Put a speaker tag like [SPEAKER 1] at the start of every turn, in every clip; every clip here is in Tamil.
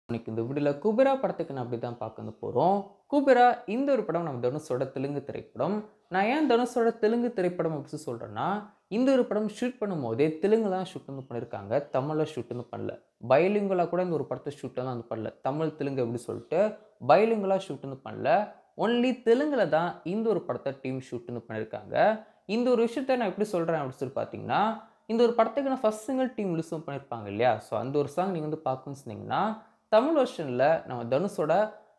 [SPEAKER 1] இன்னைக்கு இந்த வீடியோல குபேரா படத்துக்கு நான் அப்படி தான் பார்க்க போறோம். குபேரா இந்த ஒரு படம் நம்ம தனுஷோட தெலுங்கு திரைப்படம். நான் ஏன் தனுஷோட தெலுங்கு திரைப்படம் அப்படி சொல்றேன்னா, இந்த ஒரு படம் ஷூட் பண்ணும்போதே தெலுங்குல தான் ஷூட் வந்து பண்ணியிருக்காங்க. தமிழ்ல ஷூட் வந்து பண்ணல. பைலிங்குலா கூட இந்த ஒரு படத்த ஷூட் வந்து பண்ணல. தமிழ், தெலுங்கு அப்படி சொல்லிட்டு பைலிங்குலா ஷூட் வந்து பண்ணல. ஒன்லி தெலுங்குல தான் இந்த ஒரு படத்த டீம் ஷூட் வந்து பண்ணியிருக்காங்க. இந்த ஒரு விஷயத்த நான் எப்படி சொல்றேன் அப்படின்னு சொல்லி பார்த்தீங்கன்னா, இந்த ஒரு படத்துக்கு நான் ஃபர்ஸ்ட் சிங்கிள் டீம் ரிலீஸும் பண்ணியிருப்பாங்க இல்லையா? ஸோ அந்த ஒரு சாங் நீங்க வந்து பார்க்கணும்னு சொன்னீங்கன்னா தமிழ் வெர்ஷன்ல நம்ம தனுஷோட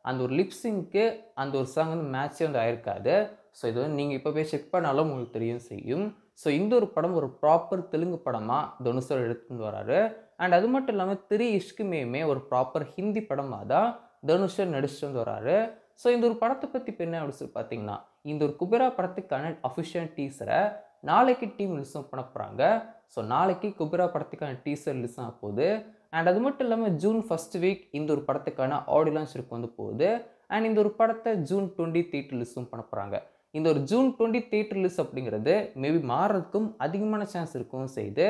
[SPEAKER 1] அந்த ஒரு லிப் சிங்க்கு அந்த ஒரு சாங் வந்து மேட்சே வந்து ஆயிருக்காது. ஸோ இது வந்து நீங்க இப்ப போய் செக் பண்ணாலும் உங்களுக்கு தெரியவும் செய்யும். ஸோ இந்த ஒரு படம் ஒரு ப்ராப்பர் தெலுங்கு படமா தனுஷ் எடுத்துட்டு வராரு. அண்ட் அது மட்டும் இல்லாம 3 இஷ்க்குமேயுமே ஒரு ப்ராப்பர் ஹிந்தி படமா தான் தனுஷ் நடிச்சுட்டு வந்து வராரு. ஸோ இந்த ஒரு படத்த பத்தி இப்ப என்ன அப்படின்னு சொல்லி பார்த்தீங்கன்னா, இந்த ஒரு குபேரா படத்துக்கான அஃபிஷியல் டீசர நாளைக்கு டீம் ரிலீஸும் பண்ண போறாங்க. ஸோ நாளைக்கு குபேரா படத்துக்கான டீசர் ரிலீஸ் ஆக போகுது. அண்ட் அது மட்டும் இல்லாம ஜூன் ஃபர்ஸ்ட் வீக் இந்த ஒரு படத்துக்கான ஆடியோ லான்ச் இருக்கு வந்து போகுது. அண்ட் இந்த ஒரு படத்த ஜூன் 20 ரிலீஸும் பண்ண போறாங்க. இந்த ஒரு ஜூன் 20 ரிலீஸ் அப்படிங்கிறது மேபி மாறுறதுக்கும் அதிகமான சான்ஸ் இருக்கவும் செய்யுது.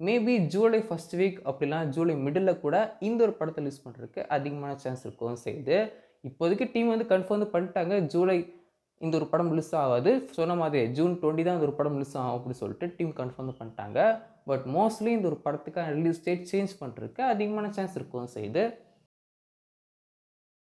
[SPEAKER 1] மேபி ஜூலை ஃபர்ஸ்ட் வீக் அப்படிலாம் ஜூலை மிடில்ல கூட இந்த ஒரு படத்த ரிலீஸ் பண்றதுக்கு அதிகமான சான்ஸ் இருக்கவும் செய்யுது. இப்போதைக்கு டீம் வந்து கன்ஃபார்ம் பண்ணிட்டாங்க. ஜூலை இந்த ஒரு படம் ரிலீஸ் ஆகாது. சொன்ன மாதிரியே ஜூன் 20 தான் இந்த ஒரு படம் ரிலீஸ் ஆகும் அப்படின்னு சொல்லிட்டு டீம் கன்ஃபார்ம் பண்ணிட்டாங்க. பட் மோஸ்ட்லி இந்த ஒரு படத்துக்கான ரிலீஸ் டேட் சேஞ்ச் பண்றதுக்கு அதிகமான சான்ஸ் இருக்கவும் செய்யுது.